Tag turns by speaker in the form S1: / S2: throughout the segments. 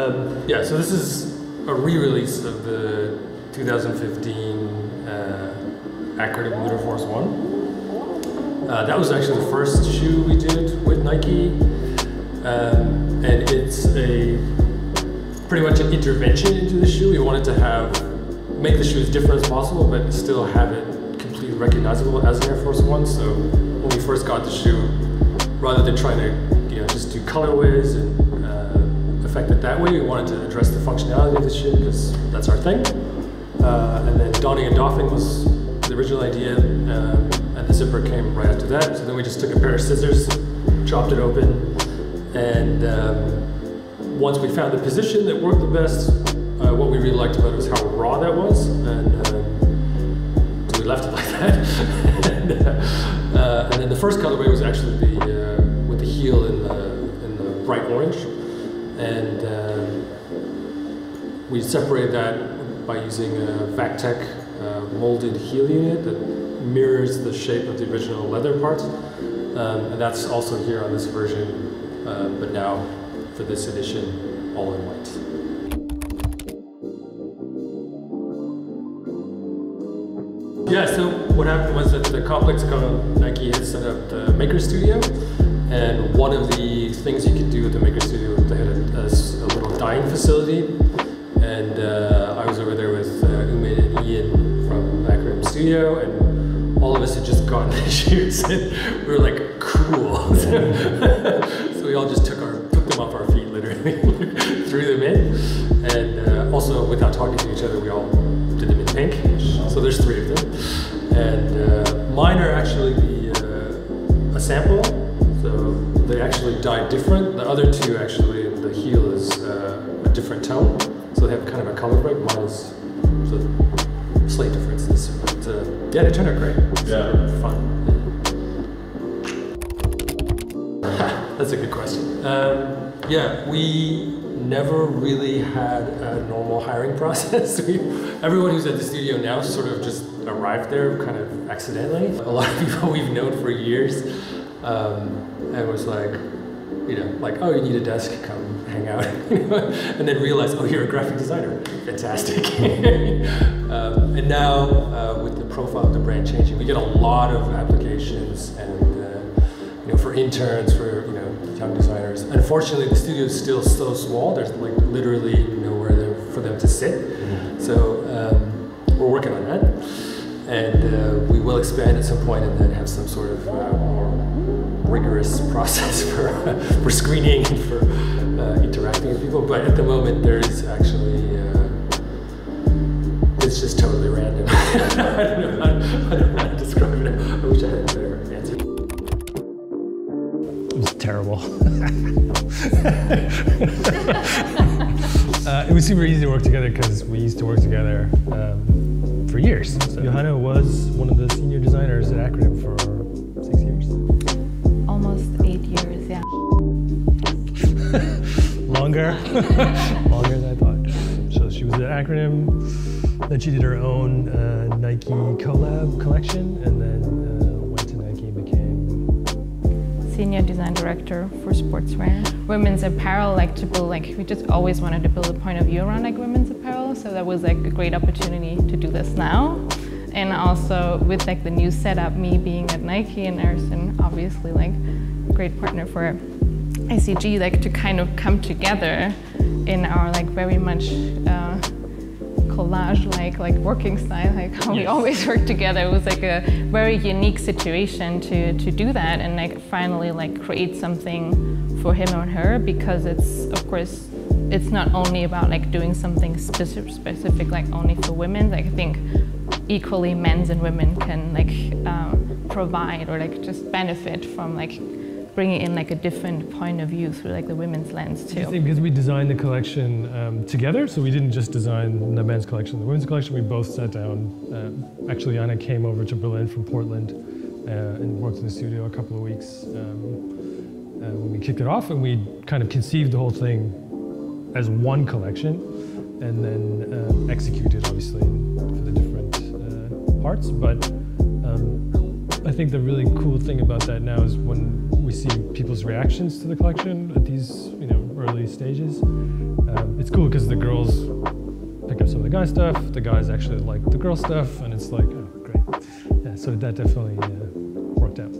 S1: Yeah, so this is a re-release of the 2015 ACRONYM Winter Force 1. That was actually the first shoe we did with Nike, and it's pretty much an intervention into the shoe. We wanted to make the shoe as different as possible, but still have it completely recognizable as an Air Force 1. So when we first got the shoe, rather than trying to just do colorways and affect it that way, we wanted to address the functionality of the shoe because that's our thing. And then donning and doffing was the original idea, and the zipper came right after that. So then we just took a pair of scissors, chopped it open, and once we found the position that worked the best, what we really liked about it was how raw that was, and so we left it like that. And then the first colorway was actually with the heel in the bright orange, and we separated that by using a VacTech molded heel unit that mirrors the shape of the original leather parts, and that's also here on this version, but now for this edition, all in white. Yeah, so what happened was that the Complex.com Nike had set up the Maker Studio, and one of the things you could do with the Maker Studio, they had a little dyeing facility, and I was over there with Umid and Ian from ACRONYM Studio, and all of us had just gotten the shoes, and we were like, cool. So we all just took them off our feet, literally, threw them in, and also without talking to each other, we all did them in pink. So there's 3 of them, and mine are actually a sample, so they actually dyed different. The other 2 actually, the heel is a different tone, so they have kind of a color break. Mine is a slight difference, but yeah, they turned out great.
S2: Yeah,
S1: fun. That's a good question. Yeah, we never really had a normal hiring process. Everyone who's at the studio now sort of just arrived there kind of accidentally. A lot of people we've known for years, and was like, like, oh, you need a desk, come hang out, and then realize, oh, you're a graphic designer, fantastic. And now with the profile of the brand changing, we get a lot of applications, and for interns, for young designers. Unfortunately, the studio is still so small. There's like literally nowhere there for them to sit. So we're working on that, and we will expand at some point, and then have some sort of more rigorous process for screening and for interacting with people. But at the moment, there is actually it's just totally random. I don't know how to describe it. I wish I had a better answer.
S3: It was terrible. It was super easy to work together because we used to work together for years. So Johanna was one of the senior designers at ACRONYM for 6 years.
S4: Almost 8 years, yeah.
S3: Longer, longer than I thought. So she was at ACRONYM, then she did her own Nike collab collection, and then went to Nike and became
S4: Senior Design Director for Sportswear. Women's apparel, we just always wanted to build a point of view around women's apparel, so that was like a great opportunity to do this now. And also with the new setup, me being at Nike and Errolson, obviously a great partner for ACG, to kind of come together in our very much collage working style, how we always work together. It was a very unique situation to do that and finally create something for him or her, because it's, of course, it's not only about doing something specific only for women. I think equally men's and women can provide or just benefit from bringing in a different point of view through the women's lens too.
S3: I think because we designed the collection together, so we didn't just design the men's collection, the women's collection. We both sat down. Actually, Anna came over to Berlin from Portland and worked in the studio a couple of weeks when we kicked it off, and we kind of conceived the whole thing as one collection, and then executed obviously for the different parts. But I think the really cool thing about that now is when we see people's reactions to the collection at these, early stages. It's cool because the girls pick up some of the guy stuff, the guys actually like the girl stuff, and it's like, oh, great. Yeah, so that definitely worked out. Yeah.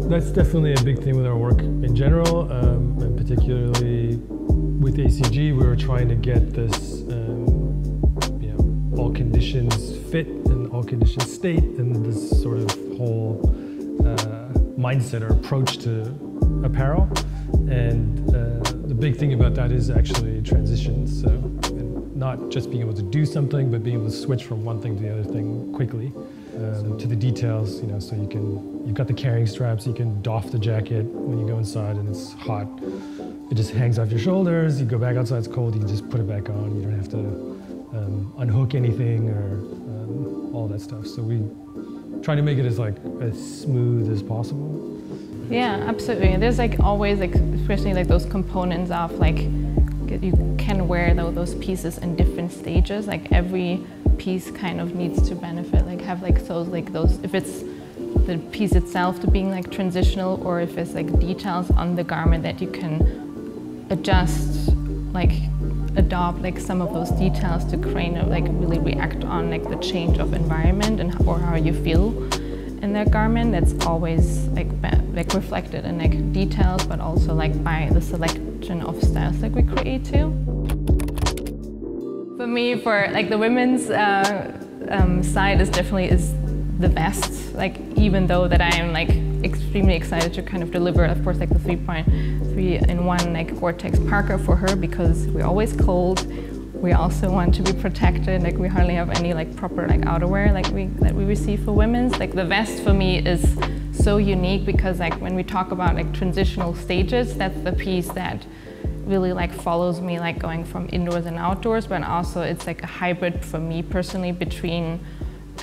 S3: That's definitely a big thing with our work in general, and particularly with ACG, we were trying to get this, all conditions fit and all conditions state, and this sort of whole mindset or approach to apparel. And the big thing about that is actually transitions. So not just being able to do something, but being able to switch from one thing to the other thing quickly, to the details. So you've got the carrying straps. You can doff the jacket when you go inside and it's hot. It just hangs off your shoulders. You go back outside, it's cold. You can just put it back on. You don't have to unhook anything or all that stuff. So we try to make it as smooth as possible.
S4: Yeah, absolutely. There's always especially those components of you can wear those pieces in different stages. Every piece kind of needs to benefit, have those if it's the piece itself to being transitional, or if it's details on the garment that you can adjust, adopt some of those details to kind of really react on the change of environment or how you feel in that garment. That's always reflected in details, but also by the selection of styles we create too. For me, for the women's side is definitely the best. Even though that I am extremely excited to kind of deliver, of course, the 3.3-in-1 Gore-Tex parka for her, because we're always cold. We also want to be protected. We hardly have any proper outerwear that we receive for women's. The vest for me is so unique because when we talk about transitional stages, that's the piece that really follows me going from indoors and outdoors, but also it's a hybrid for me personally between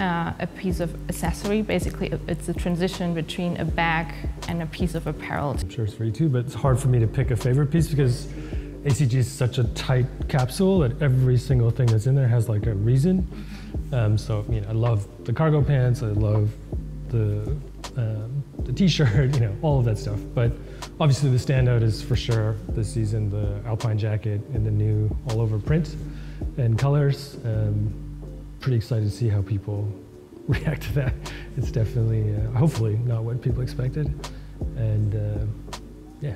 S4: a piece of accessory. Basically, it's a transition between a bag and a piece of apparel.
S3: I'm sure it's for you too, but it's hard for me to pick a favorite piece because ACG is such a tight capsule that every single thing that's in there has a reason. So I love the cargo pants, I love the t-shirt, all of that stuff. But obviously the standout is for sure this season the Alpine jacket in the new all-over print and colors. Pretty excited to see how people react to that. It's definitely, hopefully, not what people expected. And yeah.